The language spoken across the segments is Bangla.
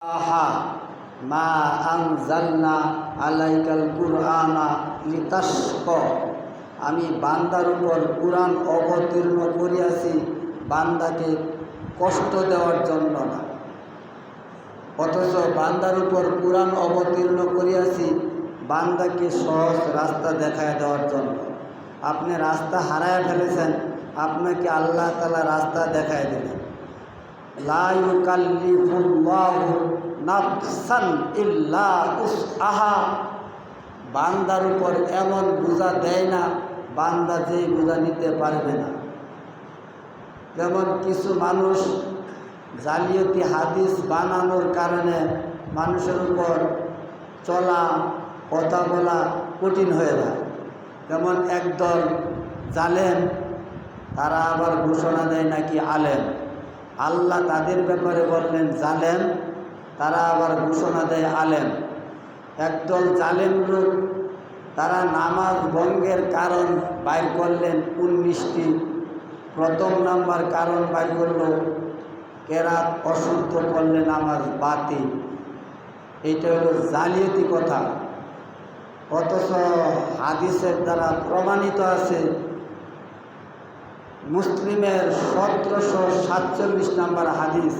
আহা মা আনজালনা আলাইকাল কুরআনা লিতাশকা, আমি বান্দার উপর কুরআন অবতীর্ণ করিয়াছি বান্দাকে কষ্ট দেওয়ার জন্য না। অথচ বান্দার উপর কুরআন অবতীর্ণ করিয়াছি বান্দাকে সহজ রাস্তা দেখায় দেওয়ার জন্য। আপনি রাস্তা হারায় ফেলেছেন, আপনাকে আল্লাহ তাআলা রাস্তা দেখায় দিলেন। লা ইউকাল্লিফুল্লাহু নাফসান ইল্লা উসআহা, বান্দার উপর এমন বোঝা দেয় না বান্দা যেই বোঝা নিতে পারবে না। যেমন কিছু মানুষ জালিয়াতি হাদিস বানানোর কারণে মানুষের উপর চলা কথা বলা কঠিন হয়ে যায়। যেমন একদল জালেম, তারা আবার ঘোষণা দেয় নাকি আলেম। আল্লাহ তাদের ব্যাপারে বললেন জালেম, তারা আবার ঘোষণা দেয় আলেম। একদল জালেম লোক, তারা নামাজ ভঙ্গের কারণ বাইর করলেন 19টি। প্রথম নাম্বার কারণ বাইর করল কেরাত অশুদ্ধ করলে নামাজ বাতিল। এইটা হলো জালিয়াতি কথা। অথচ হাদিসের দ্বারা প্রমাণিত আছে, মুসলিমের 1747 নম্বর হাদিস,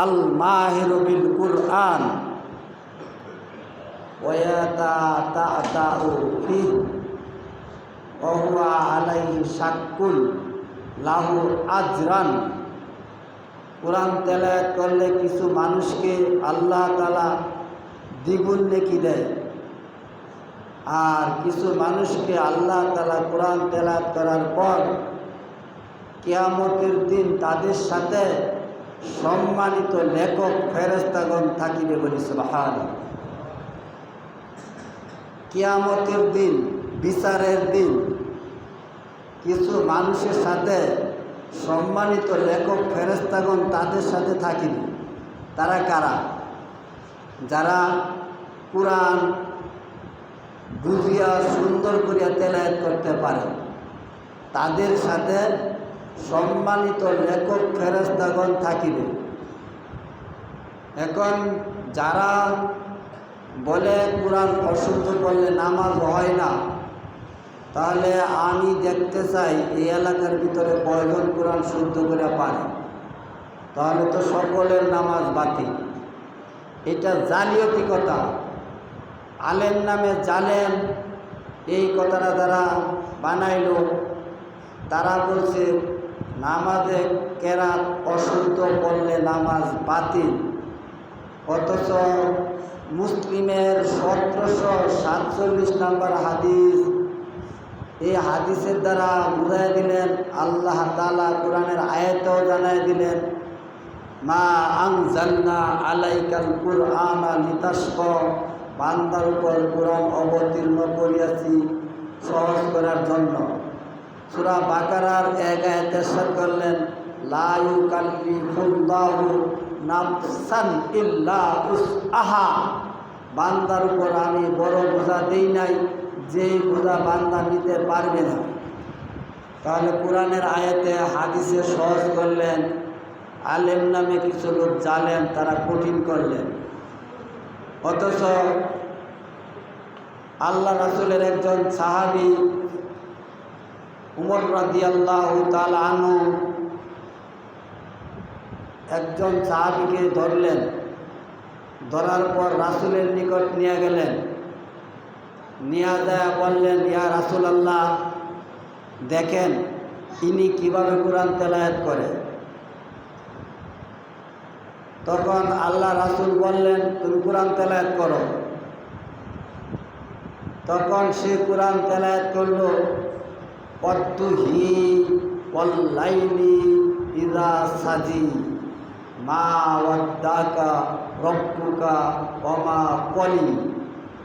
আল মাহিরু বিল কুরআন ওয়ায়াতাতাউ ফিহি ওয়া হুয়া আলাইহি শাক্কুন লাহু আজরান। কুরআন তেলাওয়াত করলে কিছু মানুষকে আল্লাহ তাআলা দ্বিগুণ নেকি দেয়, আর কিছু মানুষকে আল্লাহ তাআলা কুরআন তেলাওয়াত করার পর কিয়ামতের দিন তাদের সাথে সম্মানিত লেখক ফেরেশতাগণ থাকিবে বলি সুবহানাল্লাহ। কিয়ামতের দিন, বিচারের দিন কিছু মানুষের সাথে সম্মানিত লেখক ফেরেশতাগণ তাদের সাথে থাকিবে। তারা কারা? যারা কুরআন বুঝিয়া সুন্দর করিয়া তেলাওয়াত করতে পারে, তাদের সাথে সম্মানিত লেখক ফেরেশতাগণ থাকিবে। এখন যারা বলে কুরআন অশুদ্ধ করলে নামাজ হয় না, তাহলে আমি দেখতে চাই এই এলাকার ভিতরে কয়জন কুরআন শুদ্ধ করে পারে, তাহলে তো সকলের নামাজ বাতিল। এটা জালিয়াতি কথা। আলেম নামে জালেম, এই কথাটা যারা বানাইল তারা বলছে নামাজে কেরাত অশুদ্ধ করলে নামাজ বাতিল। অথচ মুসলিমের 1747 নম্বর হাদিস, এই হাদিসের দ্বারা বুঝাই দিলেন, আল্লাহ তাআলা কোরআনের আয়াতেও জানাই দিলেন, মা আনজালনা আলাইকাল কুরআনা লিতাশকা, বান্দার উপর কোরআন অবতীর্ণ করিয়াছি সহজ করার জন্য। সূরা বাকারার 1 আয়াতে ইরশাদ করলেন, লা ইউকাল্লিফুল্লাহু নাফসান ইল্লা উসআহা, বান্দার উপর আমি বড় বোঝা দেই নাই যে বোঝা বান্দা নিতে পারবে না। তাহলে কোরআনের আয়াতে হাদিসে সহজ করলেন, আলেম নামে কিছু লোক জালেম, তারা কঠিন করলেন। অথচ আল্লাহ রাসূলের একজন সাহাবী উমর রাদিয়াল্লাহু তাআলা আনহু একজন সাহাবীকে ধরলেন, ধরার পর রাসূলের নিকট নিয়ে গেলেন। নিয়ে যায় বললেন, ইয়া রাসূলুল্লাহ, দেখেন ইনি কিভাবে কোরআন তেলাওয়াত করে। তখন আল্লাহ রাসূল বললেন, তুমি কোরআন তেলাওয়াত করো। তখন সে কোরআন তেলাওয়াত করলো, ওয়াত্তুহি ওয়াল্লাইলি ইযা সাজি মা ওয়াদ্দাকা রব্বুকা ওয়া মা ক্বালি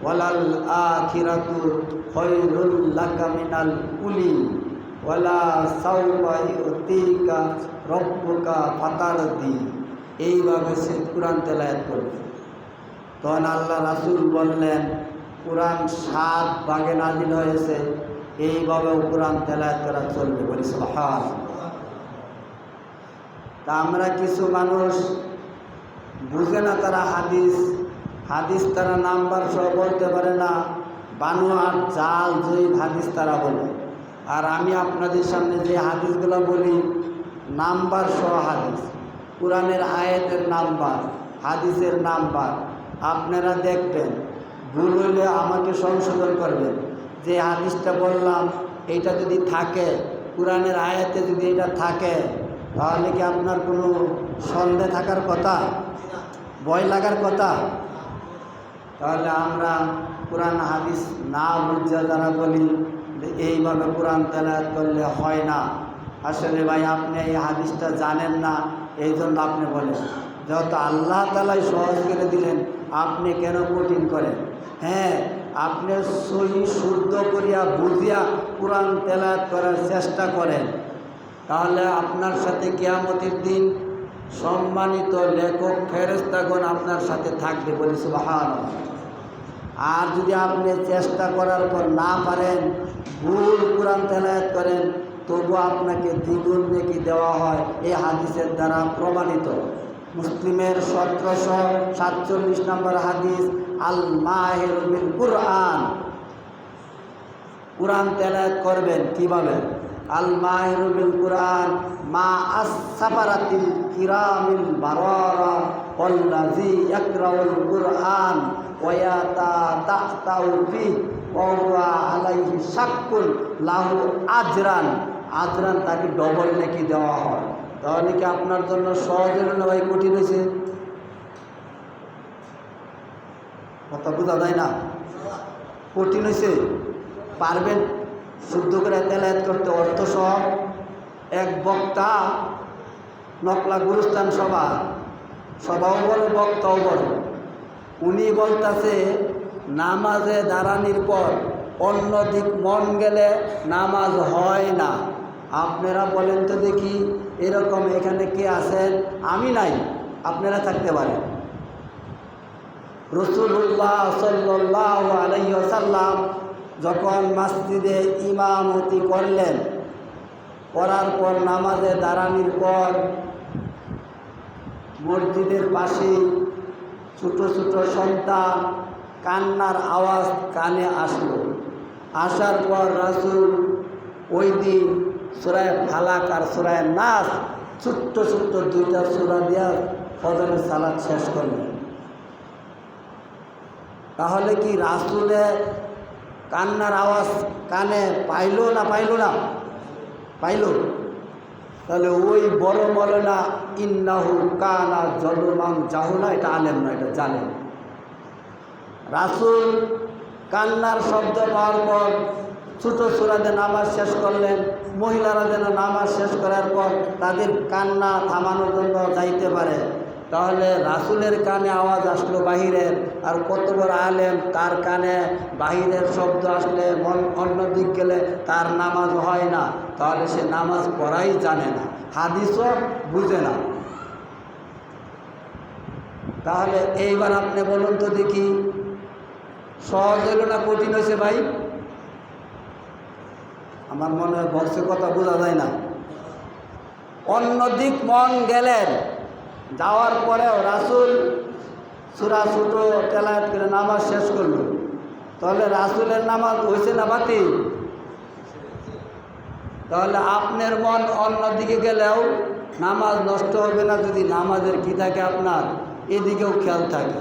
ওয়ালাল আখিরাতু খায়রুল লাকা মিনাল উলি ওয়ালা সাওফা ইউতিকা রব্বুকা ফাতারদি। এইভাবে সে কোরআন তেলাওয়াত করবে। তখন আল্লাহ রাসূল বললেন, কোরআন 7 ভাগে নাজিল হয়েছে, এইভাবেও কোরআন তেলাওয়াত করা চলবে বলি সুবহানাল্লাহ। তা আমরা কিছু মানুষ বুঝে না তারা হাদিস তারা নাম্বার সহ বলতে পারে না, বানোয়াট জাল জয়ীব হাদিস তারা বলে। আর আমি আপনাদের সামনে যে হাদিসগুলো বলি নাম্বার সহ হাদিস, কোরআনের আয়াতের নাম্বার, হাদিসের নাম্বার। আপনারা দেখবেন, ভুল হলে আমাকে সংশোধন করবেন। যে হাদিসটা বললাম এইটা যদি থাকে, কোরআনের আয়াতে যদি এটা থাকে, তাহলে কি আপনার কোনো সন্দেহ থাকার কথা, ভয় লাগার কথা? তাহলে আমরা কোরআন হাদিস না বুঝে যারা বলি যে এইভাবে কোরআন তেলাওয়াত করলে হয় না, আসলে ভাই আপনি এই হাদিসটা জানেন না, এই জন্য আপনি বলেন। যেহেতু আল্লাহ তাআলাই সহজ করে দিলেন, আপনি কেন কঠিন করেন? হ্যাঁ, আপনি সহি শুদ্ধ করিয়া বুঝিয়া কোরআন তেলাওয়াত করার চেষ্টা করেন, তাহলে আপনার সাথে কিয়ামতের দিন সম্মানিত লেখক ফেরেশতাগণ আপনার সাথে থাকবে, বলি সুবহানাল্লাহ। আর যদি আপনি চেষ্টা করার পর না পারেন, ভুল কোরআন তেলাওয়াত করেন, তবু আপনাকে দ্বিগুণ নেকি দেওয়া হয়, এই হাদিসের দ্বারা প্রমাণিত। মুসলিমের 1747 নম্বর হাদিস, আল মাহির বিল কুরআন। কোরআন তেলাওয়াত করবেন কিভাবে? আল মাহির বিল কুরআন মা আস-সাফারাতিল কিরামিল বারারা ওয়াল্লাযী ইয়াকরাউল কুরআন ওয়া ইয়াতাতাউ ফি ওয়া হুয়া আলাইহি শাক্কুল লাহু আজরান তাকে ডবল নেকি দেওয়া হয়। তাহলে কি আপনার জন্য সহজ হলো না ভাই, কঠিন হয়েছে? কথা বোঝা যায় না? কঠিন হয়েছে? পারবেন শুদ্ধ করে তেলাওয়াত করতে অর্থ সহ? এক বক্তা, নকলা গুরুস্থান সভাও বড়, বক্তাও বড়, উনি বলতেছে নামাজে দাঁড়ানির পর অন্য দিক মন গেলে নামাজ হয় না। আপনারা বলেন তো দেখি, এরকম এখানে কে আছেন? আমি নাই, আপনারা থাকতে পারেন। রাসূলুল্লাহ সাল্লাল্লাহু আলাইহি ওয়াসাল্লাম যখন মসজিদে ইমামতি করলেন, করার পর নামাজে দাঁড়ানির পর মসজিদের পাশে ছোট ছোট সন্তান কান্নার আওয়াজ কানে আসলো। আসার পর রাসূল ওই দিন সূরা ফালাক আর সূরা নাস ছোট্ট ছোট্ট দুইটা সূরা দিয়া ফজরের সালাত শেষ করলেন। তাহলে কি রাসূলের কান্নার আওয়াজ কানে পাইল না পাইল না? পাইল। তাহলে ওই বড় মৌলানা ইন্নাহু কানা জলুমান জাহুলা, এটা আলেম না, এটা জালেম। রাসূল কান্নার শব্দ পাওয়ার পর ছোট সূরাতে নামাজ শেষ করলেন। মহিলারা যেন নামাজ শেষ করার পর তাদের কান্না থামানোর জন্য যাইতে পারে, তাহলে রাসূলের কানে আওয়াজ আসলো বাহিরের, আর কত বড় আলেম, তার কানে বাহিরের শব্দ আসলে অন্য দিক গেলে তার নামাজ হয় না, তাহলে সে নামাজ পড়াই জানে না, হাদিসও বুঝে না। তাহলে এইবার আপনি বলুন তো দেখি, সহজ হইল না কঠিন হয়েছে ভাই? আমার মনে হয় বর্ষের কথা বোঝা যায় না। অন্য দিক মন গেলেন, যাওয়ার পরেও রাসূল সূরা ছোট তেলাওয়াত করে নামাজ শেষ করলো, তাহলে রাসূলের নামাজ হয়েছে না বাতিল? তাহলে আপনার মন অন্যদিকে গেলেও নামাজ নষ্ট হবে না, যদি নামাজের কি থাকে আপনার এদিকেও খেয়াল থাকে।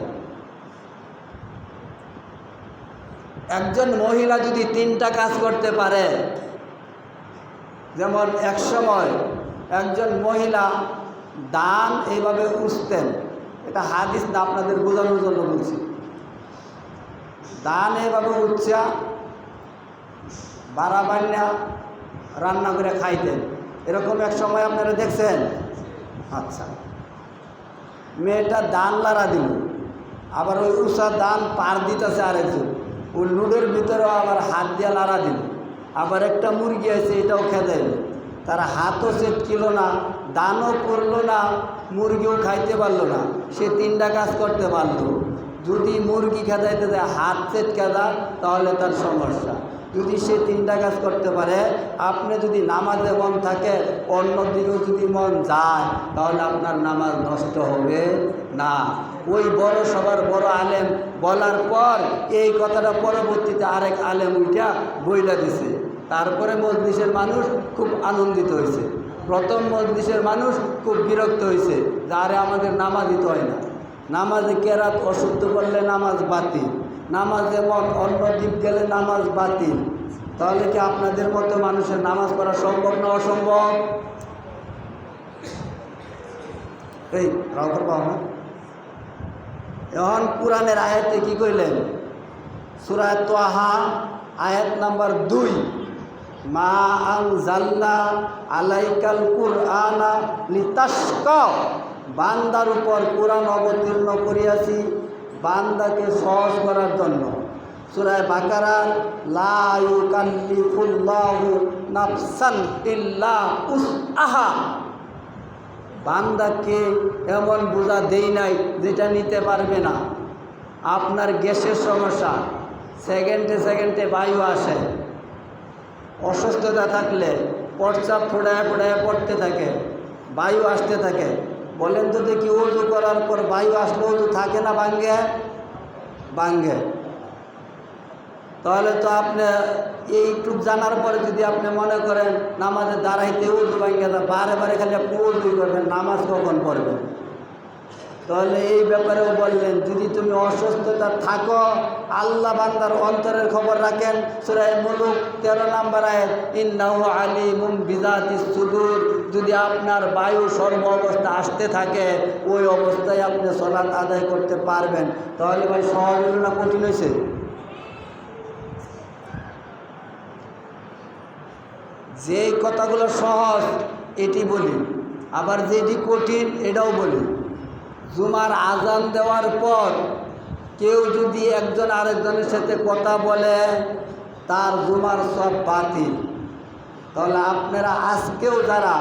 একজন মহিলা যদি 3টা কাজ করতে পারে, যেমন এক সময় একজন মহিলা দান এইভাবে উঠতেন, এটা হাদিস না, আপনাদের বোঝানোর জন্য বলছি। দান এইভাবে উচ্চা বাড়া বান্না রান্না করে খাইতেন, এরকম এক সময় আপনারা দেখছেন? আচ্ছা, মেয়েটা দান লাড়া দিল, আবার ওই উষা দান পার দিতেছে আরেকজন, ওই লুডোর ভিতরেও আবার হাত দিয়ে লাড়া দিল, আবার একটা মুরগি আছে এটাও খেতে এলো, তারা হাতও চেটকিল না, দানও করলো না, মুরগিও খাইতে পারলো না, সে 3টা কাজ করতে পারলো। যদি মুরগি খেদাইতে দেয় হাত চেটকে দেয় তাহলে তার সমস্যা, যদি সে তিনটা কাজ করতে পারে, আপনি যদি নামাজে মন থাকে, অন্যদিকেও যদি মন যায়, তাহলে আপনার নামাজ নষ্ট হবে না। ওই বড় সবার বড় আলেম বলার পর এই কথাটা পরবর্তীতে আরেক আলেম উঠা বইলা দিছে। তারপরে মজলিসের মানুষ খুব আনন্দিত হয়েছে। প্রথম মজলিসের মানুষ খুব বিরক্ত হয়েছে, যারে আমাদের নামাজ দিতে হয় না। নামাজে কেরাত অশুদ্ধ করলে নামাজ বাতিল, নামাজে মন অন্য দিক গেলে নামাজ বাতিল। তাহলে কি আপনাদের মতো মানুষের নামাজ পড়া সম্ভব না অসম্ভব? এই রাউর পাবো এখন কোরআনের আয়াতে কি কইলেন? সূরা তাহা আয়াত নাম্বার 2, মা আনজালনা আলাইকাল কুরআনা লিতাশকা, বান্দার উপর কোরআন অবতীর্ণ করিয়াছি বান্দাকে সহজ করার জন্য। সূরা বাকারা লা ইউকাল্লিফুল্লাহু নাফসান ইল্লা উসআহা, বান্দাকে এমন বোঝা দেই নাই যেটা নিতে পারবে না। আপনার গ্যাসের সমস্যা, সেকেন্ডে সেকেন্ডে বায়ু আসে, অসুস্থতা থাকলে প্রস্রাব ফোড়ায় ফোড়ায় পড়তে থাকে, বায়ু আসতে থাকে। বলেন তো দেখি, ওযু করার পর বায়ু আসলে ওযু থাকে না ভাঙ্গে? ভাঙ্গে। তাহলে তো আপনি এইটুক জানার পরে যদি আপনি মনে করেন নামাজে দাঁড়াইতে ওযু ভাঙ্গে না, বারে বারে খালি আপনি ওযুই করবেন, নামাজ কখন পড়বেন? তাহলে এই ব্যাপারেও বললেন, যদি তুমি অসুস্থতা থাকো, আল্লাহ বান্দার অন্তরের খবর রাখেন। সূরা মুলুক 13 নম্বর আয়াত, ইন্নাহু আলিমুম বিযাতিস সুদূর, যদি আপনার বায়ু সর্ব অবস্থা আসতে থাকে, ওই অবস্থায় আপনি সালাত আদায় করতে পারবেন। তাহলে ভাই সহজ হলো না কঠিন হয়েছে? যে কথাগুলো সহজ এটি বলি, আবার যেটি কঠিন এটাও বলি। জুমার আজান দেওয়ার পর কেউ যদি একজন আরেকজনের সাথে কথা বলে, তার জুমার সব বাতিল। তাহলে আপনারা আজকেও যারা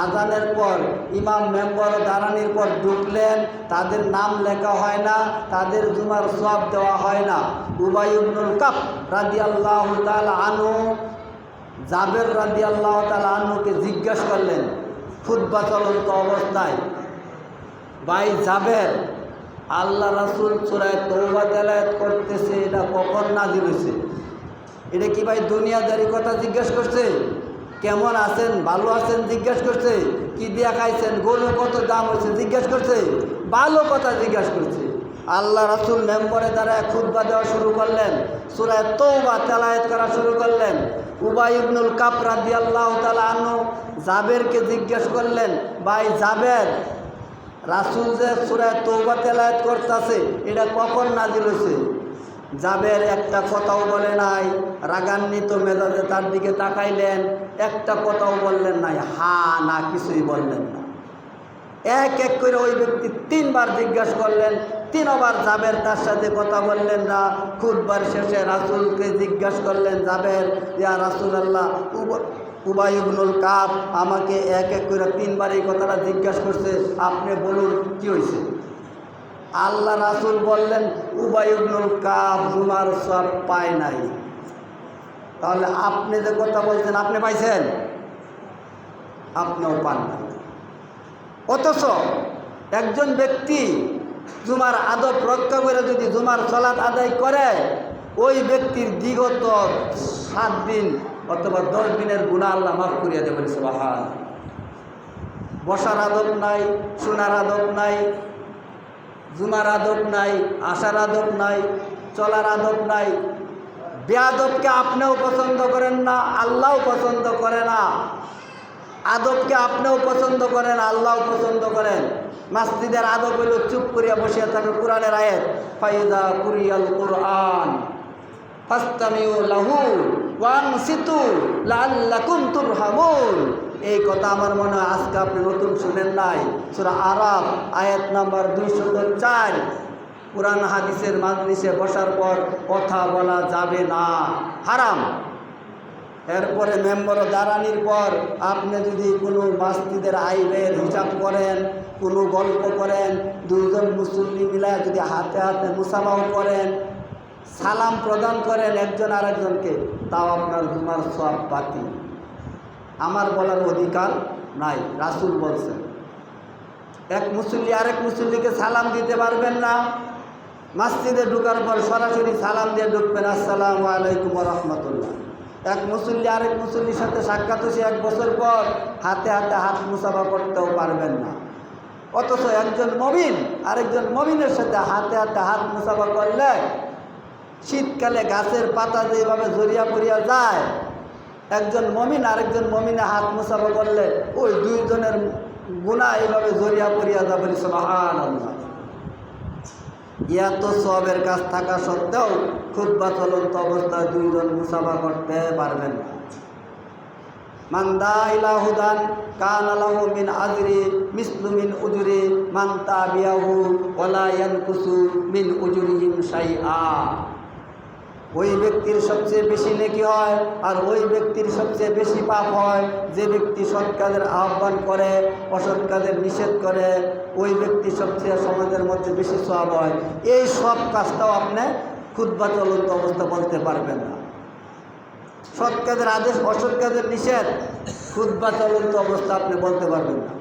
আজানের পর ইমাম মেম্বর দাঁড়ানির পর ঢুকলেন, তাদের নাম লেখা হয় না, তাদের জুমার সব দেওয়া হয় না। উবাই ইবনুল কাব রাদিয়াল্লাহু তাআলা আনহু জাবের রাদিয়াল্লাহু তাআলা আনহুকে জিজ্ঞাসা করলেন খুতবা চলন্ত অবস্থায়, ভাই জাবের, আল্লাহ রাসূল সূরা তওবা তেলাওয়াত করতেছে, এটা কখন নাজিল হয়েছে? এটা কি ভাই দুনিয়াদারি কথা জিজ্ঞেস করছে? কেমন আছেন, ভালো আছেন জিজ্ঞেস করছে? কি দিয়া খাইছেন, গরু কত দাম হয়েছে জিজ্ঞেস করছে? ভালো কথা জিজ্ঞাসা করছে। আল্লাহ রাসূল মেম্বরে দ্বারা খুতবা দেওয়া শুরু করলেন, সূরা তওবা তেলাওয়াত করা শুরু করলেন। উবাই ইবনুল কাব রাদিয়াল্লাহু তাআলা আনহু জাবেরকে জিজ্ঞেস করলেন, ভাই জাবের, রাসূল যে সূরা তওবা তেলাওয়াত করতেছে, এটা কখন নাজিল হয়েছে? জাবের একটা কথাও বলে নাই, রাগান্বিত মেজাজে তার দিকে তাকাইলেন, একটা কথাও বললেন নাই, হা না কিছুই বললেন না। এক এক করে ওই ব্যক্তি 3 বার জিজ্ঞাসা করলেন, 3 বার জাবের তার সাথে কথা বললেন না। খুতবার শেষে রাসূলকে জিজ্ঞাসা করলেন জাবের, ইয়া রাসূলুল্লাহ, উবাই ইবনুল কাব আমাকে এক এক করে 3 বার এই কথাটা জিজ্ঞাসা করছে, আপনি বলুন কি হয়েছে? আল্লাহ রাসূল বললেন, উবাই ইবনুল কাব জুমার সব পায় নাই। তাহলে আপনি যে কথা বলছেন আপনি পাইছেন? আপনিও পান না। অথচ একজন ব্যক্তি জুমার আদব রক্ষা করে যদি জুমার সালাত আদায় করে, ওই ব্যক্তির বিগত 7 দিন অথবা 10 দিনের গুনাহ আল্লাহ মাফ করিয়া দেবেন। সুবহান। বসার আদব নাই, শোনার আদব নাই, জুমার আদব নাই, আসার আদব নাই, চলার আদব নাই। বেয়াদবকে আপনিও পছন্দ করেন না, আল্লাহও পছন্দ করে না। আদবকে আপনিও পছন্দ করেন, আল্লাহও পছন্দ করেন। মসজিদের আদব হইল চুপ করিয়া বসিয়া থাকে। কোরআনের আয়াত, ফাইদা কুরিয়াল কুরআন ফাসতামিউ লাহু ওয়ানসিতু লাআল্লাকুম তুরহামুন। এই কথা আমার মনে হয় আজকে আপনি নতুন শুনেন নাই। সূরা আরাফ আয়াত নাম্বার 204। কোরআন হাদিসের মাজলিসে বসার পর কথা বলা যাবে না, হারাম। এরপরে মেম্বর দাঁড়ানির পর আপনি যদি কোনো মসজিদের আইবের হিসাব করেন, কোনো গল্প করেন, 2 জন মুসল্লি মিলায় যদি হাতে হাতে মুসাফাও করেন, সালাম প্রদান করেন একজন আরেকজনকে, তাও আপনার জুমার সওয়াব বাতিল। আমার বলার অধিকার নাই, রাসূল বলছেন। এক মুসল্লি আরেক মুসল্লিকে সালাম দিতে পারবেন না। মসজিদে ঢোকার পর সরাসরি সালাম দিয়ে ঢুকবেন, আসসালামু আলাইকুম ওয়া রাহমাতুল্লাহ। এক মুসল্লি আরেক মুসল্লির সাথে সাক্ষাৎ হয়েছে 1 বছর পর, হাতে হাতে হাত মুসাফা করতেও পারবেন না। অথচ একজন মুমিন আরেকজন মুমিনের সাথে হাতে হাতে হাত মুসাফা করলে শীতকালে গাছের পাতা যেভাবে জড়িয়া পড়িয়া যায়, একজন মুমিন আরেকজন মুমিনে হাত মুসাফা করলে ওই দুইজনের গুনাহ এইভাবে জড়িয়া পড়িয়া যাবে। সুবহানাল্লাহ। এত সওয়াবের কাজ থাকা সত্ত্বেও খুতবা চলন্ত অবস্থায় দুইজন মুসাফা করতে পারবেন না। মান দা ইলা হুদান কানা লাহু মিন আজরি মিসলু মিন উজরি মান তাবিয়াহু ওয়ালা ইয়ানকুসু মিন উজরিহিম শাইআ। ওই ব্যক্তির সবচেয়ে বেশি নেকি হয় আর ওই ব্যক্তির সবচেয়ে বেশি পাপ হয় যে ব্যক্তি সৎ কাজের আহ্বান করে, অসৎ কাজের নিষেধ করে। ওই ব্যক্তি সবচেয়ে সমাজের মধ্যে বেশি সওয়াব হয়। এই সব কাজটাও আপনি খুতবা চলন্ত অবস্থা বলতে পারবেন না। সৎ কাজের আদেশ, অসৎ কাজের নিষেধ খুতবা চলন্ত অবস্থা আপনি বলতে পারবেন না।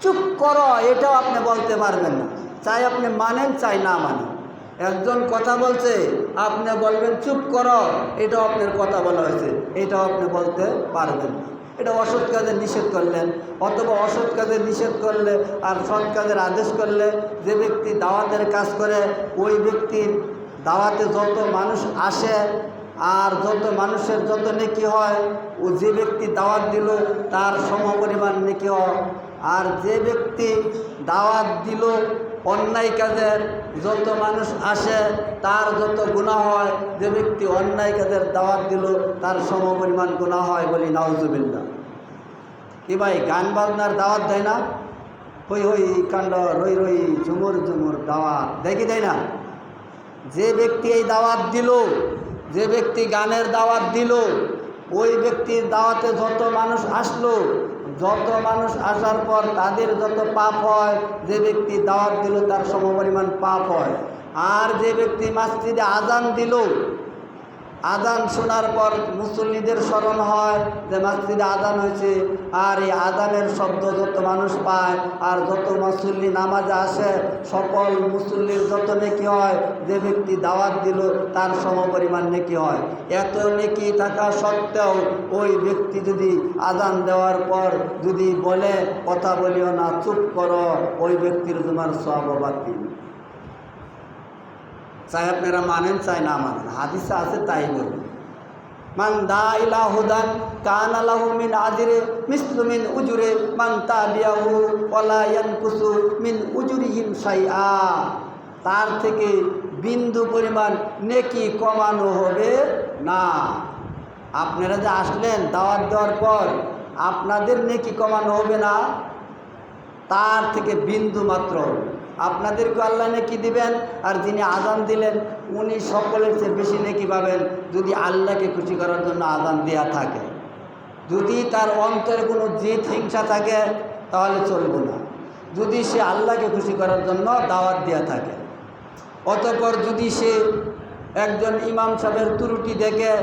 চুপ করো এটাও আপনি বলতে পারবেন না, চাই আপনি মানেন চাই না মানেন। একজন কথা বলছে, আপনি বলবেন চুপ করো, এটাও আপনার কথা বলা হয়েছে, এটাও আপনি বলতে পারবেন না। এটা অসৎ কাজের নিষেধ করলেন। অথবা অসৎ কাজের নিষেধ করলে আর সৎ কাজের আদেশ করলে, যে ব্যক্তি দাওয়াতের কাজ করে ওই ব্যক্তির দাওয়াতে যত মানুষ আসে আর যত মানুষের যত নেকি হয়, ও যে ব্যক্তি দাওয়াত দিল তার সমপরিমাণ নেকি হয়। আর যে ব্যক্তি দাওয়াত দিল অন্যায় কাজের, যত মানুষ আসে তার যত গুনাহ হয়। যে ব্যক্তি অন্যায় কাজের দাওয়াত দিল তার সমপরিমাণ গুনাহ হয়। বলি নাউজুবিল্লাহ। কি ভাই, গান বাজনার দাওয়াত দেয় না? হই হই কাণ্ড, রই রই ঝুমুর ঝুমুর দাওয়াত দেখি দেয় না? যে ব্যক্তি এই দাওয়াত দিল, যে ব্যক্তি গানের দাওয়াত দিল, ওই ব্যক্তির দাওয়াতে যত মানুষ আসলো, যত মানুষ আসার পর তাদের যত পাপ হয়, যে ব্যক্তি দাওয়াত দিল তার সমপরিমাণ পাপ হয়। আর যে ব্যক্তি মসজিদে আজান দিল, আজান শোনার পর মুসল্লিদের স্মরণ হয় যে মসজিদে আজান হয়েছে, আর এই আজানের শব্দ যত মানুষ পায় আর যত মুসল্লি নামাজে আসে, সকল মুসল্লির যত নেকি হয়, যে ব্যক্তি দাওয়াত দিল তার সমপরিমাণ নেকি হয়। এত নেকি থাকা সত্ত্বেও ওই ব্যক্তি যদি আজান দেওয়ার পর যদি বলে কথা বলিও না, চুপ করো, ওই ব্যক্তির তোমার সওয়াব বাতিল। চাই আপনারা মানেন চাই না মানেন, হাদিসে আছে তাই বলি। মান দা ইলা হুদান কানা লাহু মিন আজরি মিসলু মিন উজরি মান তাবিয়াহু ওয়ালা ইয়ানকুসু মিন উজরিহিম শাইআ। তার থেকে বিন্দু পরিমাণ নেকি কমানো হবে না। আপনারা যে আসলেন দাওয়াত দেওয়ার পর আপনাদের নেকি কমানো হবে না, তার থেকে বিন্দু মাত্র আপনাদেরকে আল্লাহ নেকি দিবেন। আর যিনি আজান দিলেন উনি সকলের চেয়ে বেশি নেকি পাবেন যদি আল্লাহকে খুশি করার জন্য আজান দেয়া থাকে। যদি তার অন্তরে কোনো জিদ হিংসা থাকে তাহলে চলবে না। যদি সে আল্লাহকে খুশি করার জন্য দাওয়াত দেয়া থাকে, অতঃপর যদি সে একজন ইমাম সাহেবের ত্রুটি দেখে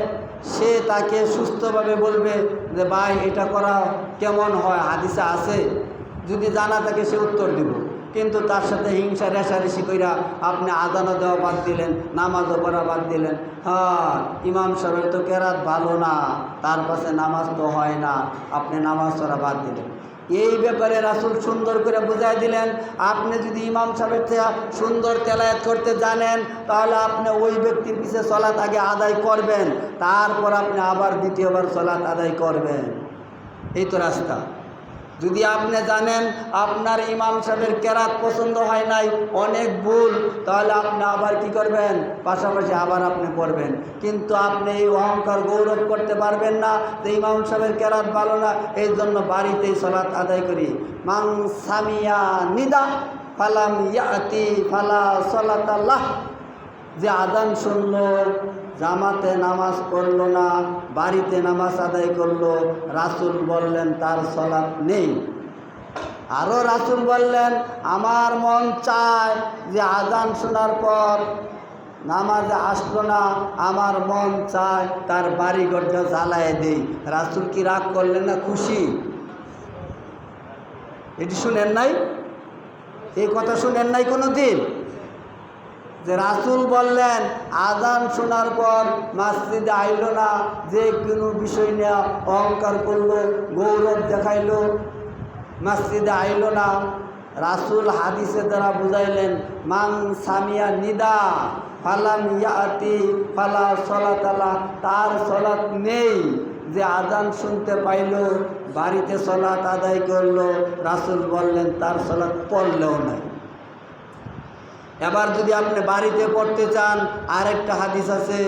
সে তাকে সুস্থভাবে বলবে যে ভাই এটা করা কেমন হয়, হাদিসে আছে, যদি জানা থাকে সে উত্তর দিব। কিন্তু তার সাথে হিংসা রেষারেষি কইরা আপনি আজানও দেওয়া বাদ দিলেন, নামাজও পড়া বাদ দিলেন। হ্যাঁ, ইমাম সাহেবের তো কেরাত ভালো না, তার পাশে নামাজ তো হয় না, আপনি নামাজ পড়া বাদ দিলেন। এই ব্যাপারে রাসূল সুন্দর করে বুঝাই দিলেন, আপনি যদি ইমাম সাহেবের থেকে সুন্দর তেলাওয়াত করতে জানেন তাহলে আপনি ওই ব্যক্তির পিছে সালাত আগে আদায় করবেন, তারপর আপনি আবার দ্বিতীয়বার সালাত আদায় করবেন। এই তো রাস্তা। যদি আপনি জানেন আপনার ইমাম সাহেবের কেরাত পছন্দ হয় নাই, অনেক ভুল, তাহলে আপনি আবার কি করবেন, পাশাপাশি আবার আপনি পড়বেন। কিন্তু আপনি এই অহংকার গৌরব করতে পারবেন না যে ইমাম সাহেবের কেরাত ভালো না, এই জন্য বাড়িতেই সালাত আদায় করি। মান সামিয়া নিদা ফালাম ইয়াতি ফালা সালাতাল্লাহ। যে আজান শুনল, জামাতে নামাজ পড়ল না, বাড়িতে নামাজ আদায় করলো, রাসূল বললেন তার সালাত নেই। আরও রাসূল বললেন আমার মন চায় যে আজান শোনার পর নামাজে আসলো না, আমার মন চায় তার বাড়ি ঘরটা জ্বালায় দেই। রাসূল কি রাগ করলেন না খুশি? এটি শুনেন নাই? এই কথা শুনেন নাই কোনো দিন? যে রাসূল বললেন আজান শোনার পর মসজিদে আইল না, যে কোনো বিষয় নিয়ে অহংকার করলো, গৌরব দেখাইলো, মসজিদে আইল না। রাসূল হাদিসের দ্বারা বুঝাইলেন মান সামিয়া নিদা ফালাম ইয়াতি ফালা সলাতালা, তার সলাত নেই। যে আজান শুনতে পাইল, বাড়িতে সলাত আদায় করলো, রাসূল বললেন তার সলাত পড়লেও নাই। এবার যদি আপনি বাড়িতে পড়তে চান, আরেকটা হাদিস আছে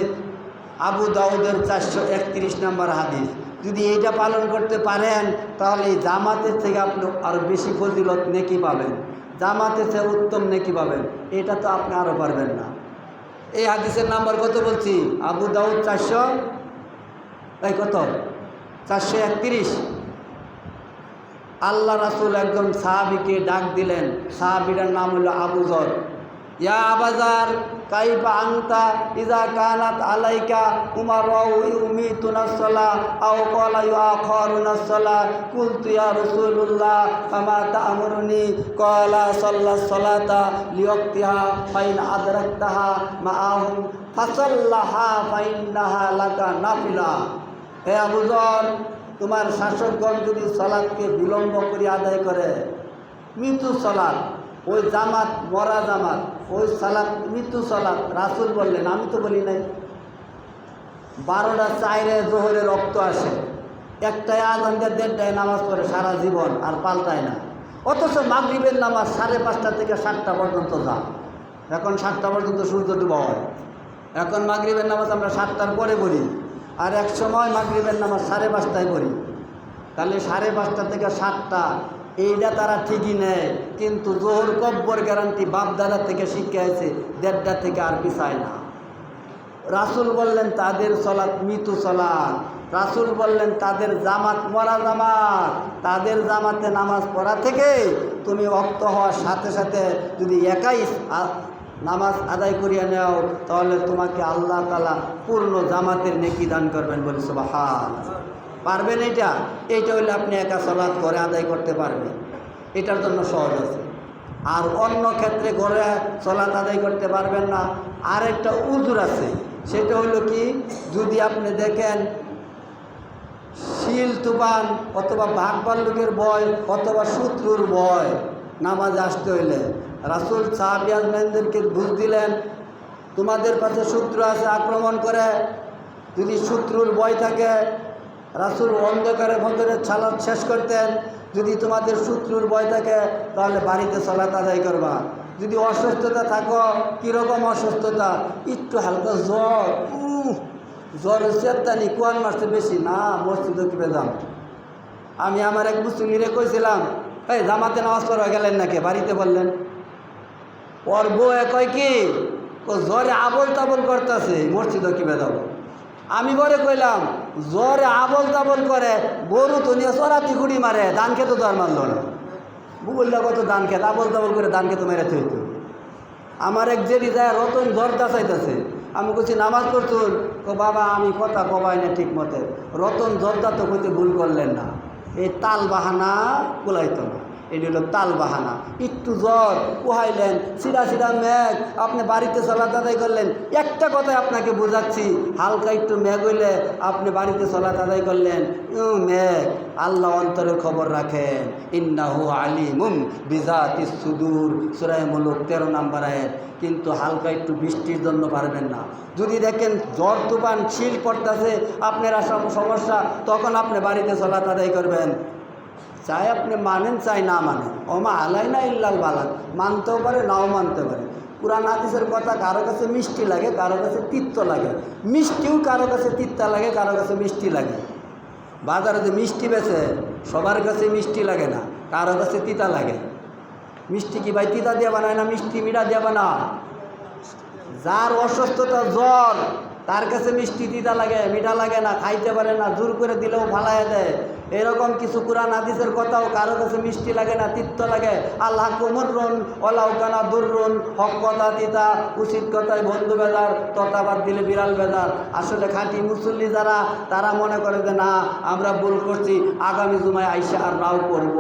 আবু দাউদের 431 নম্বর হাদিস। যদি এইটা পালন করতে পারেন তাহলে এই জামাতের থেকে আপনি আরও বেশি ফজিলত নেকি পাবেন, জামাতের থেকে উত্তম নেকি পাবেন। এটা তো আপনি আরও পারবেন না। এই হাদিসের নাম্বার কত বলছি? আবু দাউদ 431। আল্লাহ রাসূল একজন সাহাবীকে ডাক দিলেন। সাহাবীটার নাম হলো আবু যর। ইয়া আবাজার কাইফা আনতা ইজা কানাত আলাইকা উমারাউ ইউমিতুনাস সালাহ আও ক্বালা ইউআখিরুনাস সালাহ কুলতু ইয়া রাসূলুল্লাহ ফামা তা'মুরুনি ক্বালা সাল্লাস সালাতা লিওয়াক্তিহা ফাইন আদরাকতাহা মাআহুম ফাসাল্লাহা ফাইন্নাহা লাকা নাফিলা। হে আবু যর, তোমার শাসকগণ যদি সালাতকে বিলম্ব করে আদায় করে, মৃত্যু সালাত, ওই জামাত মরা জামাত, ওই সালাত মৃত্যু সালাত, রাসূল বললেন, আমি তো বলি নাই। 12টা 4-এ জোহরে রক্ত আসে, একটায় আজান দিয়ে 1:30টায় নামাজ পড়ে সারা জীবন, আর পাল্টায় না। অথচ মাগরিবের নামাজ 5:30 থেকে 7টা পর্যন্ত যা। এখন 7টা পর্যন্ত সূর্য ডুবা হয়। এখন মাগরিবের নামাজ আমরা 7টার পরে পড়ি, আর এক সময় মাগরিবের নামাজ 5:30টায় পড়ি। তাহলে 5:30 থেকে 7টা, এইটা তারা ঠিকই নেয়, কিন্তু জোহর কব্বর গ্যারান্টি বাপদাদা থেকে শিক্ষা আছে, 1:30টা থেকে আর পিছায় না। রাসূল বললেন তাদের সালাত মৃত্যু সালাত। রাসূল বললেন তাদের জামাত মরা জামাত। তাদের জামাতে নামাজ পড়া থেকে তুমি ওয়াক্ত হওয়ার সাথে সাথে যদি একাই নামাজ আদায় করিয়া নেও, তাহলে তোমাকে আল্লাহ তাআলা পূর্ণ জামাতের নেকি দান করবেন। বলি সুবহানাল্লাহ। পারবেন? এইটা হইলে আপনি একা সালাত ঘরে আদায় করতে পারবেন। এটার জন্য সহজ আছে। আর অন্য ক্ষেত্রে ঘরে সালাত আদায় করতে পারবেন না, আরেকটা উযুর আছে। সেটা হইল কি, যদি আপনি দেখেন শিল তুফান অথবা বাঘ ভাল্লুকের ভয় অথবা শত্রুর ভয় নামাজ আসতে হইলে, রাসূল সাহাবী আজমাইনদেরকে বুঝ দিলেন তোমাদের কাছে শত্রু আছে, আক্রমণ করে। যদি শত্রুর ভয় থাকে, রাসূল অন্ধকারে ফজরের সালাত শেষ করতেন। যদি তোমাদের শত্রুর ভয় থাকে তাহলে বাড়িতে সালাত আদায় করবা। যদি অসুস্থতা থাকো, কীরকম অসুস্থতা, একটু হালকা জ্বর, জ্বর চেতানি কোয়ান মাসে বেশি না, মসজিদে কি বেজাম। আমি আমার এক মুসলিমে কইছিলাম, এই জামাতে নামাজ পড়া গেলেন নাকি? বাড়িতে বললেন। ওর বউ কয় কি, ও জ্বরে আবল তাবল করতেছে, মসজিদে কি বেজাম। আমি পরে কইলাম, জ্বরে আবল তাবল করে, গরু তো নিয়ে চড়াতি খুঁড়ি মারে, ধান খেতে তো আর মারল না। বললে কত ধান খেত, আবল তাবল করে ধান খেতে মেরে থইতো। আমার এক জেরি যায় রতন জ্বরটা চাইতেছে। আমি বলছি নামাজ পড়তুন, ও বাবা আমি কথা কবাই না ঠিক মতে। রতন জ্বরটা তো কইতে ভুল করলেন না, এই তাল বাহানা কুলাইতো না। এটি হলো তাল বাহানা। একটু জ্বর কুহাইলেন, সিধা সিধা মেঘ, আপনি বাড়িতে সালাত আদায় করলেন। একটা কথাই আপনাকে বোঝাচ্ছি, হালকা একটু মেঘ হইলে আপনি বাড়িতে সালাত আদায় করলেন। মেঘ, আল্লাহ অন্তরের খবর রাখেন। ইন্নাহু আলিমুম বিজাতিস সুদূর, সূরা মুলক 13 নম্বর আয়াত। কিন্তু হালকা একটু বৃষ্টির জন্য পারবেন না। যদি দেখেন ঝড় তুফান শিল পড়তেছে, আপনার সমস্যা, তখন আপনি বাড়িতে সালাত আদায় করবেন। চাই আপনি মানেন চাই না মানেন, ওমা আলাইনা ইল্লাল বালাগ, মানতেও পারে নাও মানতে পারে। কুরআন হাদিসের কথা কারো কাছে মিষ্টি লাগে, কারো কাছে তিক্ত লাগে। মিষ্টিও কারো কাছে তিক্তা লাগে, কারো কাছে মিষ্টি লাগে। বাজারে যে মিষ্টি বেছে সবার কাছে মিষ্টি লাগে না, কারো কাছে তিতা লাগে। মিষ্টি কি ভাই তিতা দিয়ে বানায় না, মিষ্টি মিঠা দিয়ে বানায়। যার অসুস্থতা জ্বর, তার কাছে মিষ্টি তিতা লাগে, মিঠা লাগে না, খাইতে পারে না, জোর করে দিলেও ফালাইয়া দেয়। এরকম কিছু কোরআন হাদিসের কথাও কারো কাছে মিষ্টি লাগে না, তিক্ত লাগে। আল্লাহ কুমরুন ওলাউকানা দুররুন, হক কথা তিতা, উচিত কথায় বন্ধু বেদার, ততাবাদ দিলে বিড়াল বেদার। আসলে খাঁটি মুসল্লি যারা, তারা মনে করে যে না আমরা ভুল করছি, আগামী জুমায় আইসা আর রাও করব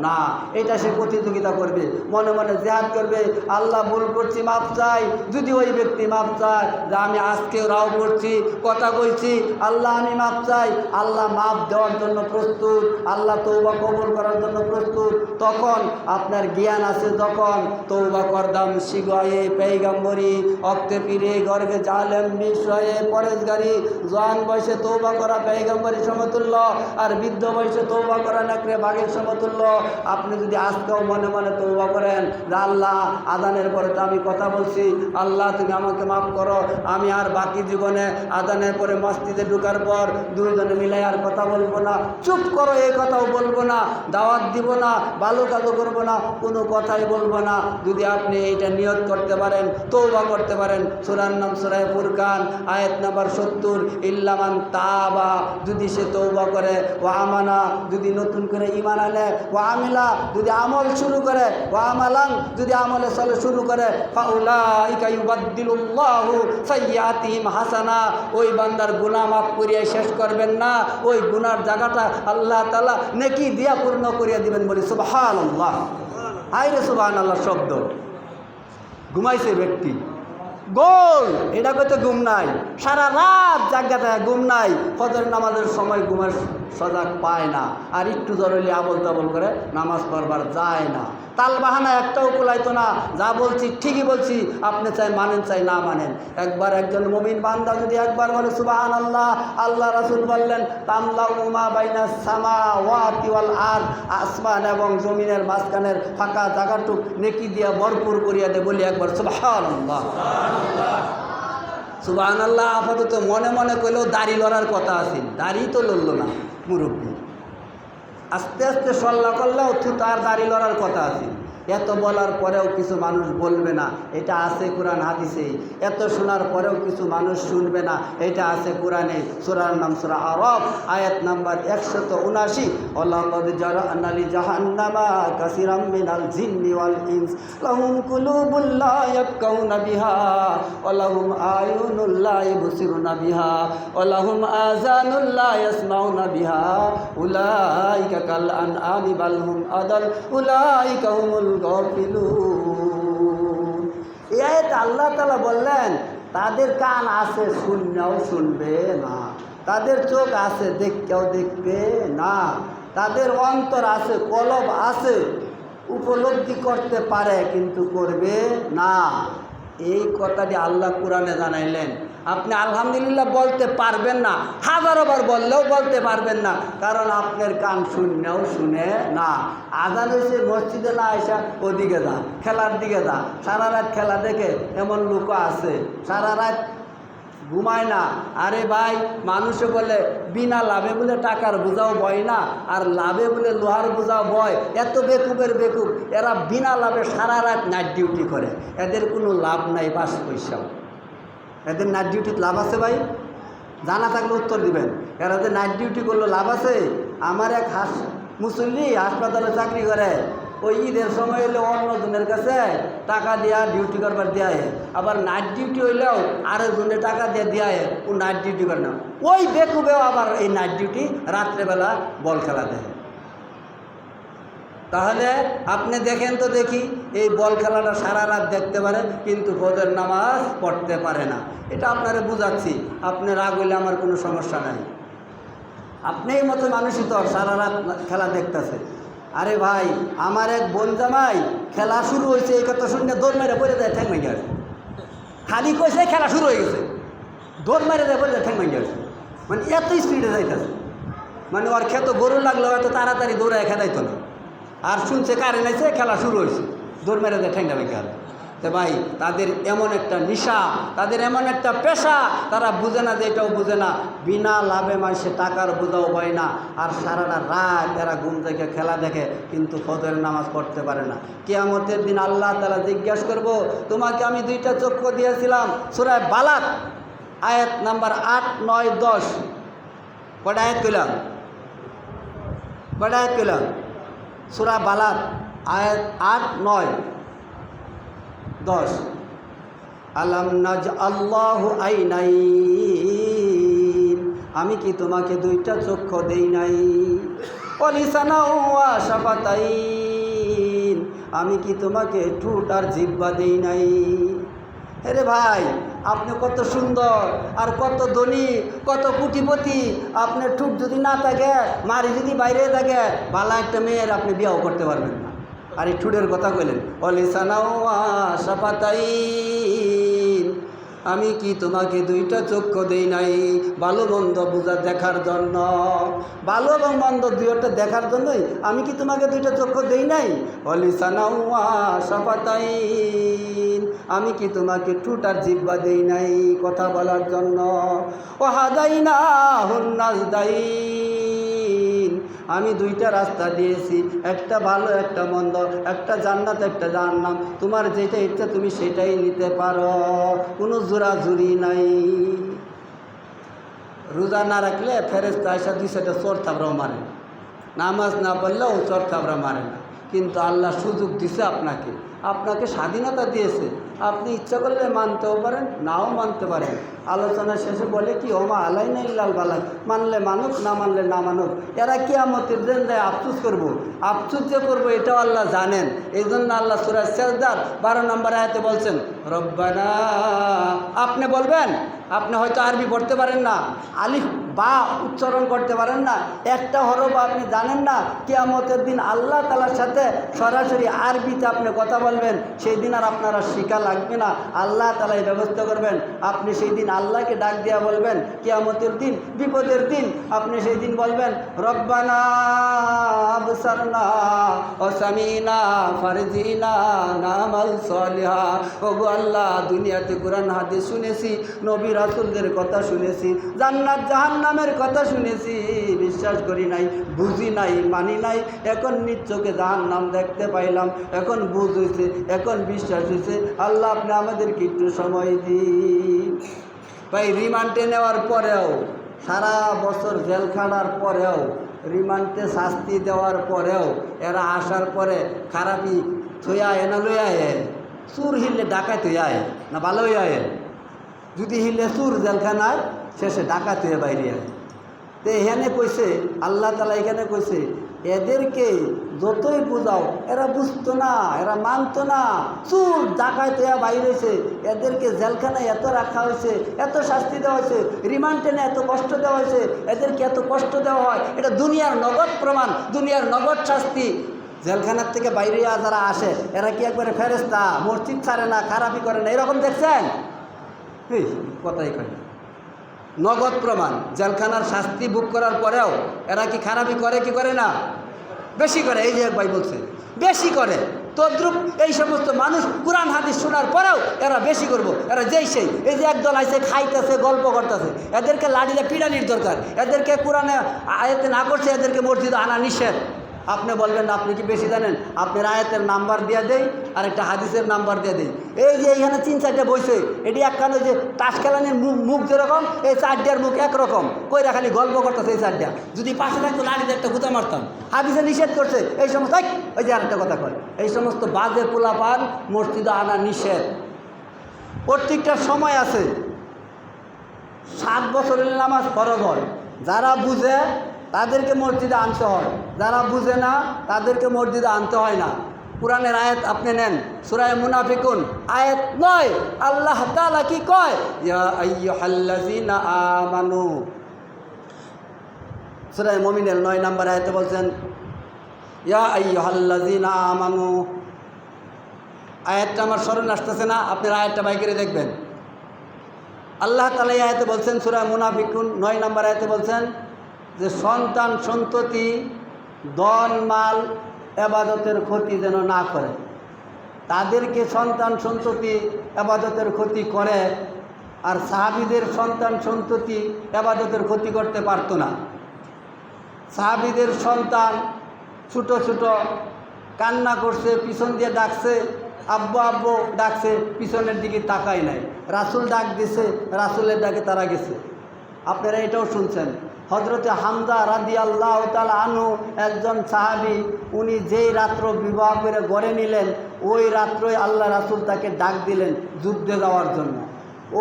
না। এটা সে প্রতিযোগিতা করবে, মনে মনে জেহাদ করবে, আল্লাহ ভুল করছি মাপ চাই। যদি ওই ব্যক্তি মাপ চায় যে আমি আজকেও রাও করছি, কথা কইছি, আল্লাহ আমি মাপ চাই, আল্লাহ মাপ দেওয়ার জন্য প্রস্তুত, আল্লাহ তৌবা কবুল করার জন্য প্রস্তুত। তখন আপনার জ্ঞান আছে, যখন তৌবা করদাম শিগায়ে পেইগাম্বরি, অক্তে পীরে গর্গে জালেম বিষয়ে পরেশগারি। জোয়ান বয়সে তৌবা করা পেইগাম্বরি সমতুল্য, আর বৃদ্ধ বয়সে তৌবা করা নাকরে বাঘের সমতুল্য। আপনি যদি আজকেও মনে মনে তৌবা করেন যে আল্লাহ আজানের পরে তো আমি কথা বলছি, আল্লাহ তুমি আমাকে মাফ করো, আমি আর বাকি জীবনে আজানের পরে মসজিদে ঢুকার পর দুইজনে মিলে আর কথা বলবো না, চুপ করো, এই কথাও বলবো না, দাওয়াত দিব না, ভালো কাজও করবো না, কোনো কথাই বলবো না। যদি আপনি এইটা নিয়ত করতে পারেন, তৌবা করতে পারেন, সূরার নাম সূরা ফুরকান, আয়াত নাম্বার 70, ইল্লামান তাবা, যদি সে তৌবা করে, ও আমানা, যদি নতুন করে ঈমান আনে, ও আমিলা, যদি আমল শুরু করে, ও আমালান, যদি আমলে চলে শুরু করে, ফাউলাইকা ইউবাদদিলুল্লাহু সাইয়্যাতিহিম হাসানা, ওই বান্দার গুনাহ মাফ করিয়া শেষ করবেন না, ওই গুনার জায়গাটা আল্লাহ তাআলা নেকি দিয়া পূর্ণ করিয়া দিবেন। বলি সুবহানাল্লাহ। আইরে সুবহানাল্লাহ শব্দ। ঘুমাইছে ব্যক্তি, গোল, এটা কইতে ঘুম নাই, সারা রাত জায়গাতে ঘুম নাই, ফজর নামাজের সময় ঘুমের সজাগ পায় না, আর একটু জরুরি আবল তাবল করে নামাজ পড়বার যায় না। তাল বাহানা একটাও কুলাইতো না, যা বলছি ঠিকই বলছি, আপনি চাই মানেন চাই না মানেন। একবার একজন মুমিন বান্দা যদি একবার বলে সুবহানাল্লাহ, আল্লাহ রাসূল বললেন তামলাউ মা বাইনাস সামাওয়াতি ওয়াল আরদ, আসমান এবং জমিনের মাঝখানের ফাঁকা জায়গাটুক নেকি দিয়া ভরপুর করিয়া দে। বলি একবার সুবহানাল্লাহ। সুবহানাল্লাহ। আপাতত মনে মনে কইলেও দাড়ি লড়ার কথা আছে, দাড়ি তো লড়ল না মুরব্বী, আস্তে আস্তে সল্লা করলেও তার দাড়ি লড়ার কথা আছে। এত বলার পরেও কিছু মানুষ বলবে না, এটা আছে কোরআন হাদিসে। এত শোনার পরেও কিছু মানুষ শুনবে না, এটা আছে কোরআনে। সূরার নাম সূরা আরাফ, আয়াত নাম্বার 179, ওয়ালাকাদ জারা'না লি জাহান্নামা কাসীরাম মিনাল জিন্নি ওয়াল ইনস লাহুম কুলুবুল লা ইয়াফকাহুনা বিহা ওয়া লাহুম আয়ুনুল লা ইবসিরুনা বিহা ওয়া লাহুম আযানুল লা ইয়াসমাউনা বিহা উলাইকা কাল আনআমি বাল হুম আদাল উলাইকা হুমুল গাফিলুন। এই আয়াতে আল্লাহ তাআলা বললেন তাদের কান আছে, শুনলেও শুনবে না, তাদের চোখ আছে, দেখতেও দেখবে না, তাদের অন্তর আছে, কলব আছে, উপলব্ধি করতে পারে কিন্তু করবে না। এই কথাটি আল্লাহ কোরআনে জানাইলেন। আপনি আলহামদুলিল্লাহ বলতে পারবেন না, হাজারো বার বললেও বলতে পারবেন না, কারণ আপনার কান শুনলেও শুনে না। আজান হয়েছে, মসজিদে না এসে ওদিকে যা, খেলার দিকে যা, সারা রাত খেলা দেখে এমন লোক আছে, সারা রাত ঘুমায় না। আরে ভাই, মানুষে বলে বিনা লাভে বলে টাকার বোঝাও বয় না, আর লাভে বলে লোহার বোঝাও বয়। এত বেকুবের বেকুব, এরা বিনা লাভে সারা রাত নাইট ডিউটি করে, এদের কোনো লাভ নাই, 5 পয়সাও। এদের নাইট ডিউটিতে লাভ আছে ভাই? জানা থাকলে উত্তর দিবেন। এরা যে নাইট ডিউটি করলো লাভ আছে? আমার এক মুসল্লি হাসপাতালে চাকরি করে, ওই ঈদের সময় হইলে অন্যজনের কাছে টাকা দিয়া ডিউটি করবার দেয়, আবার নাইট ডিউটি হইলেও আরেকজনের টাকা দিয়ে দেয়, ও নাইট ডিউটি করে না। ওই বেকুবেও আবার এই নাইট ডিউটি রাত্রেবেলা বল খেলা দেয়। তাহলে আপনি দেখেন তো দেখি, এই বল খেলাটা সারা রাত দেখতে পারে কিন্তু ফজর নামাজ পড়তে পারে না। এটা আপনারা বুঝাচ্ছি, আপনি রাগ হইলে আমার কোনো সমস্যা নাই। আপনি এই মতো মানুষই তো সারা রাত খেলা দেখতেছে। আরে ভাই, আমার এক বোন জামাই খেলা শুরু হয়েছে, এই কথা শুনে দৌড় মেরে পড়ে যায়, ঠ্যাং ভেঙে আসে। খালি কইছে খেলা শুরু হয়ে গেছে, দৌড় মেরে যায় পড়ে যায়, ঠ্যাং ভেঙে আসে। মানে এত স্পিডে যাইতেছে, মানে ওর খেত গরু লাগলো এত তাড়াতাড়ি দৌড়ায় খেলাইতো না। আর শুনছে কারেন্ট আছে, খেলা শুরু হয়েছে, দৌড় মেরে দেয়, ঠ্যাংটা ভেঙে গেল। তো ভাই, তাদের এমন একটা নেশা, তাদের এমন একটা পেশা, তারা বুঝে না যে এটাও বুঝে না, বিনা লাভে মানুষের টাকার বোঝাও হয় না, আর সারাটা রাত এরা ঘুম থেকে খেলা দেখে কিন্তু ফজরের নামাজ পড়তে পারে না। কিয়ামতের দিন আল্লাহ তাআলা জিজ্ঞাসা করব, তোমাকে আমি 2টা চক্ষু দিয়েছিলাম, সূরা বালাদ আয়াত নাম্বার 8, 9, 10। কটা আয়াত কইলাম? কটা আয়াত কইলাম? সূরা বালাদ আয়াত 8, 9, 10। আলাম নাজআল্লাহু আইনাইন, আমি কি তোমাকে দুইটা চক্ষু দেই নাই? ওয়া লিসানাও ওয়া শাফাতাইন, আমি কি তোমাকে ঠোঁট আর জিহ্বা দেই নাই? আরে ভাই, আপনি কত সুন্দর আর কত ধনী, কত কোটিপতি, আপনার ঠোঁট যদি না থাকে, মারি যদি বাইরে থাকে, ভালো একটা মেয়ের আপনি বিয়েও করতে পারবেন না। আর এই ঠোঁটের কথা কইলেন, ওয়া লিসানাও ওয়া শাফাতাইন, আমি কি তোমাকে দুইটা চক্ষু দেই নাই ভালো মন্দ বোঝা দেখার জন্য? ভালো এবং মন্দ দুইটা দেখার জন্যই আমি কি তোমাকে দুইটা চক্ষু দেই নাই? ওয়া লিসানাও ওয়া শাফাতাইন, আমি কি তোমাকে ঠোঁট আর জিহ্বা দেই নাই কথা বলার জন্য? ওয়া হাদাইনাহুন নাজদাইন, আমি দুইটা রাস্তা দিয়েছি, একটা ভালো একটা মন্দ, একটা জান্নাত একটা জাহান্নাম। তোমার যেটা ইচ্ছা তুমি সেটাই নিতে পারো, কোনো জোরাজুরি নাই। রোজা না রাখলে ফেরেশতা আইসা 200টা চোর থাবড়াও মারে, নামাজ না পড়লেও চোর থাবড়া মারে না। কিন্তু আল্লাহ সুযোগ দিছে আপনাকে, আপনাকে স্বাধীনতা দিয়েছে। আপনি ইচ্ছা করলে মানতেও পারেন, নাও মানতে পারেন। আলোচনা শেষে বলে কি, ওমা আলাইনা ইল্লাল বালাগ, মানলে মানুক, না মানলে না মানুক। এরা কিয়ামতের দিন দেয় আফসোস করবো, আফসোস যে করবো এটাও আল্লাহ জানেন। এই জন্য আল্লাহ সূরা সাজদার 12 নম্বর আয়াতে বলছেন, রব্বানা, আপনি বলবেন, আপনি হয়তো আরবি পড়তে পারেন না, আলিফ বা উচ্চারণ করতে পারেন না, একটা হরফ আপনি জানেন না, কিয়ামতের দিন আল্লাহ তাআলার সাথে সরাসরি আরবিতে আপনি কথা বলবেন। সেই দিন আর আপনারা শিখা লাগবে না, আল্লাহ তাআলাই ব্যবস্থা করবেন। আপনি সেই দিন আল্লাহকে ডাক দিয়া বলবেন, কিয়ামতের দিন, বিপদের দিন, আপনি সেই দিন বলবেন, রব্বানা আবসারনা ওয়া সামিনা ফারজিনা নামাল সলিহা। ওগো আল্লাহ, দুনিয়াতে কোরআন হাদিস শুনেছি, নবী রাসূলদের কথা শুনেছি, জান্নাত জাহান্নামের কথা শুনেছি, বিশ্বাস করি নাই, বুঝি নাই, মানি নাই। এখন নিজ চোখে জাহান্নাম দেখতে পাইলাম, এখন বুঝ হয়েছে, এখন বিশ্বাস হয়েছে। আল্লাহ, আপনি আমাদেরকে একটু সময় দিন। ভাই, রিমান্ডে নেওয়ার পরেও, সারা বছর জেল খাটার পরেও, রিমান্ডে শাস্তি দেওয়ার পরেও, এরা আসার পরে খারাপই থইয়া এনা লইয়া চুর হিললে ডাকাত হইয়া না ভালো হইয়া, যদি হিললে চুর জেলখানায়, শেষে ডাকাত হয়ে বাইরে আয়। তো এখানে কইছে আল্লাহ তাআলা, এখানে কইছে এদেরকে যতই বোঝাও এরা বুঝতো না, এরা মানতো না, চুর ডাকাত হইয়া বাইরে হয়েছে। এদেরকে জেলখানায় এত রাখা হয়েছে, এত শাস্তি দেওয়া হয়েছে, রিমান্ড টেনে এত কষ্ট দেওয়া হয়েছে, এদেরকে এত কষ্ট দেওয়া হয়। এটা দুনিয়ার নগদ প্রমাণ, দুনিয়ার নগদ শাস্তি। জেলখানার থেকে বাইরে যারা আসে, এরা কি একবারে ফেরেশতা, মসজিদ ছাড়ে না, খারাপি করে না, এরকম দেখছেন? কথাই কয়, নগদ প্রমাণ। জেলখানার শাস্তি ভোগ করার পরেও এরা কি খারাপি করে কি করে না? বেশি করে। এই যে ভাই বলছে বেশি করে। তদ্রুপ এই সমস্ত মানুষ কোরআন হাদিস শোনার পরেও এরা বেশি করবো। এরা যেই সেই, এই যে একদল আইসে খাইতেছে, গল্প করতেছে, এদেরকে লাড়িতে পিটানির দরকার। এদেরকে কোরআনে আয়াতে না করছে, এদেরকে মসজিদে আনা নিষেধ। আপনি বলবেন না, আপনি কি বেশি জানেন? আপনার আয়াতের নাম্বার দিয়ে দেই আর একটা হাদিসের নাম্বার দিয়ে দেই। এই যে এইখানে 3-4টে বইছে, এটি একখানে যে তাস খেলানির মুখ যেরকম, এই 4টার মুখ একরকম কইরা খালি গল্প করতেছে। এই 4টা যদি পাশে থাকতো লাড়িতে একটা গুতা মারতাম। হাদিসে নিষেধ করছে এই সমস্ত। ওই যে আরেকটা কথা কয়, এই সমস্ত বাজে পোলাপান মসজিদে আনা নিষেধ। প্রত্যেকটা সময় আছে। 7 বছরের নামাজ ফরজ হয়, যারা বুঝে তাদেরকে মসজিদে আনতে হয়, যারা বুঝে না তাদেরকে মসজিদে আনতে হয় না। কোরআনের আয়াত আপনি নেন, সূরা মুনাফিকুন আয়াত 9, আল্লাহ তাআলা কি কয়? ইয়া আইয়ুহাল্লাযিনা আমানু। সূরা মুমিনের 9 নম্বর আয়াতে বলছেন, ইয়া আইয়ুহাল্লাযিনা আমানু। আয়াতটা আমার স্মরণে আসতেছে না, আপনার আয়াতটা বাইরে দেখবেন। আল্লাহ তাআলা এই আয়াতে বলছেন, সূরা মুনাফিকুন 9 নম্বর আয়াতে বলছেন যে সন্তান সন্ততি দন মাল এবাদতের ক্ষতি যেন না করে। তাদেরকে সন্তান সন্ততি এবাদতের ক্ষতি করে, আর সাহাবীদের সন্তান সন্ততি এবাদতের ক্ষতি করতে পারতো না। সাহাবীদের সন্তান ছোটো ছোটো কান্না করছে, পিছন দিয়ে ডাকছে, আব্বু আব্বু ডাকছে, পিছনের দিকে তাকাই নাই। রাসূল ডাক দিছে, রাসূলের ডাকে তারা গেছে। আপনারা এটাও শুনছেন, হজরতে হামজা রাদিয়াল্লাহু তাআলা আনহু একজন সাহাবী, উনি যেই রাত্র বিবাহ করে গড়ে নিলেন, ওই রাত্রই আল্লাহ রাসূল তাকে ডাক দিলেন যুদ্ধে যাওয়ার জন্য।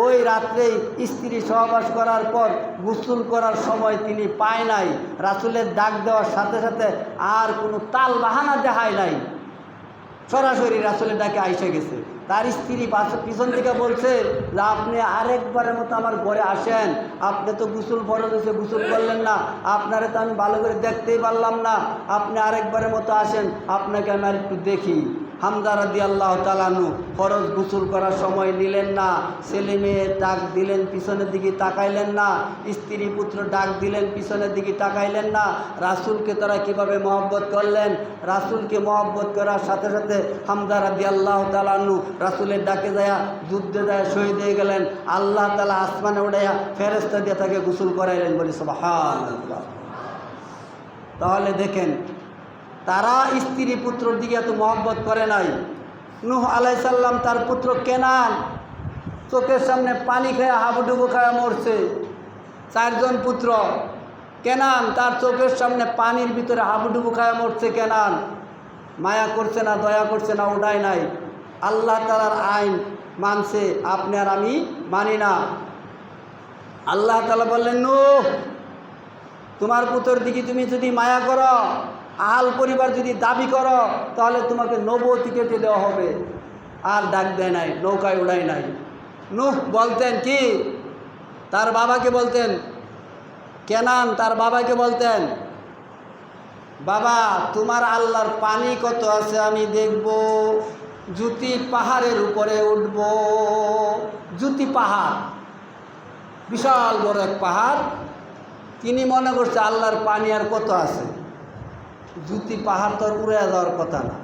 ওই রাত্রেই স্ত্রী সহবাস করার পর গোসল করার সময় তিনি পায় নাই। রাসূলের ডাক দেওয়ার সাথে সাথে আর কোনো তাল বাহানা দেখায় নাই, সরাসরি রাসূলের ডাকে আইসে গেছে। তার স্ত্রী পিছন থেকে বলছে যে আপনি আরেকবারের মতো আমার ঘরে আসেন, আপনি তো গোসল ফরজ হয়েছে, গোসল করলেন না, আপনারে তো আমি ভালো করে দেখতেই পারলাম না, আপনি আরেকবারের মতো আসেন, আপনাকে আমি আর একটু দেখি। হামজা রাদিয়াল্লাহু তাআলা আনহু ফরজ গোসল করার সময় নিলেন না, ছেলে মেয়ে ডাক দিলেন পিছনের দিকে তাকাইলেন না, স্ত্রী পুত্র ডাক দিলেন পিছনের দিকে তাকাইলেন না। রাসূলকে তারা কীভাবে মহব্বত করলেন, রাসূলকে মহব্বত করার সাথে সাথে হামজা রাদিয়াল্লাহু তাআলা আনহু রাসূলের ডাকে যায় যুদ্ধে যায় শহীদ হয়ে গেলেন। আল্লাহ তাআলা আসমানে উড়াইয়া ফেরেশতা দিয়ে তাকে গোসল করাইলেন, বলি সুবহানাল্লাহ। তাহলে দেখেন, তারা স্ত্রী পুত্রর দিকে এত মহব্বত করে নাই। নূহ আলাইহিস সালাম তার পুত্র কেনান চোখের সামনে পানি খেয়ে হাবুডুবু খায় মরছে। 4 জন পুত্র, কেনান তার চোখের সামনে পানির ভিতরে হাবুডুবু খায় মরছে। কেনান মায়া করছে না, দয়া করছে না, ওটাই নাই। আল্লাহ তাআলার আইন মানছে, আপনি আর আমি মানি না। আল্লাহ তাআলা বললেন, নূহ তোমার পুত্রের দিকে তুমি যদি মায়া করো, আল পরিবার যদি দাবি করো, তাহলে তোমাকে নবুয়তি কেটে দেওয়া হবে। আর ডাক দেয় নাই, নৌকায় উড়াই নাই। নূহ বলতেন কি, তার বাবাকে বলতেন, কেনান তার বাবাকে বলতেন, বাবা তোমার আল্লাহর পানি কত আছে আমি দেখব, জুতি পাহাড়ের উপরে উঠব। জুতি পাহাড়, বিশাল বড় এক পাহাড়। তিনি মনে করছে আল্লাহর পানি আর কত আছে, জুতি পাহাড় তো উড়ে যাওয়ার কথা না।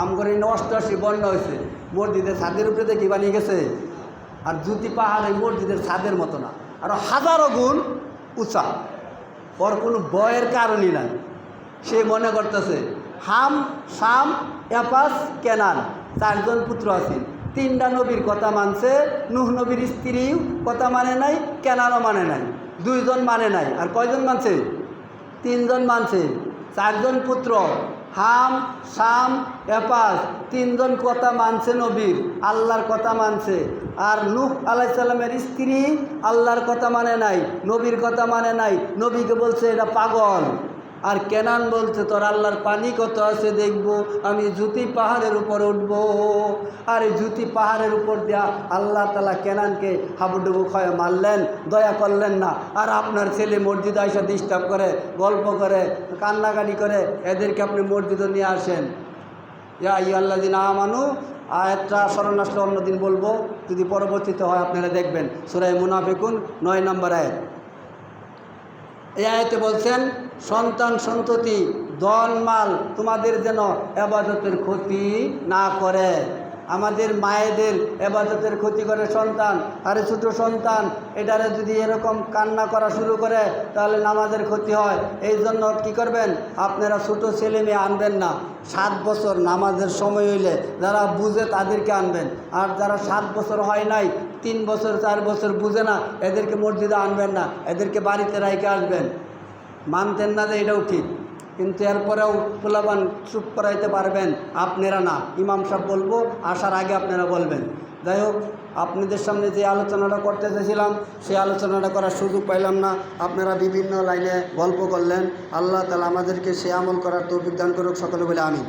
আমগর এই 88 বন্যা হয়েছে, মসজিদের ছাদের উপরে দেখি বানিয়ে গেছে। আর জুতি পাহাড় এই মসজিদের ছাদের মতো না, আরও হাজারো গুণ উঁচা। ওর কোনো বয়ের কারণই নাই। সে মনে করতেছে হাম, শাম, এপাস, কেনান 4 জন পুত্র আছে। 3টা নবীর কথা মানছে, নূহ নবীর স্ত্রীও কথা মানে নাই, কেনানও মানে নাই। 2 জন মানে নাই। আর কয়জন মানছে? 3 জন মানছে। 4 জন পুত্র হাম, শাম, এপাস 3 জন কথা মানছে, নবীর আল্লাহর কথা মানছে। আর নূহ আলাইহিস সালামের স্ত্রী আল্লাহর কথা মানে নাই, নবীর কথা মানে নাই, নবীকে বলছে এটা পাগল। আর কেনান বলছে তোর আল্লাহর পানি কত আছে দেখব, আমি জুতি পাহাড়ের উপর উঠব। আর এই জুতি পাহাড়ের উপর দেয়া আল্লাহ তাআলা কেনানকে হাবুডুবু খায় মারলেন, দয়া করলেন না। আর আপনার ছেলে মসজিদে আইসা ডিস্টার্ব করে, গল্প করে, কান্নাকাটি করে, এদেরকে আপনি মসজিদে নিয়ে আসেন। ইয়া আইয়ুহাল্লাযীনা আমানু আয়াতটা স্মরণ আসলে অন্যদিন বলবো, যদি পরবর্তীতে হয় আপনারা দেখবেন। সূরা মুনাফিকুন 9 নম্বর আয়াত। এই আয়াতে বলছেন, সন্তান সন্ততি ধন মাল তোমাদের যেন ইবাদতের ক্ষতি না করে। আমাদের মায়েদের ইবাদতের ক্ষতি করে সন্তান। আরে ছোটো সন্তান, এটারে যদি এরকম কান্না করা শুরু করে তাহলে নামাজের ক্ষতি হয়। এই জন্য কী করবেন, আপনারা ছোটো ছেলে মেয়ে আনবেন না। 7 বছর নামাজের সময় হইলে যারা বুঝে তাদেরকে আনবেন। আর যারা 7 বছর হয় নাই, 3 বছর 4 বছর বুঝে না, এদেরকে মসজিদে আনবেন না, এদেরকে বাড়িতে রাইখে আসবেন। মানতেন না যে এটাও ঠিক, কিন্তু এরপরেও পোলাপান চুপ করাইতে পারবেন আপনারা না। ইমাম সাহেব বলবো, আসার আগে আপনারা বলবেন। যাই হোক, আপনাদের সামনে যে আলোচনাটা করতে চেয়েছিলাম সেই আলোচনাটা করার সুযোগ পাইলাম না। আপনারা বিভিন্ন লাইনে গল্প করলেন। আল্লাহ তাআলা আমাদেরকে সে আমল করার তৌফিক দান করুক, সকলে বলে আমিন।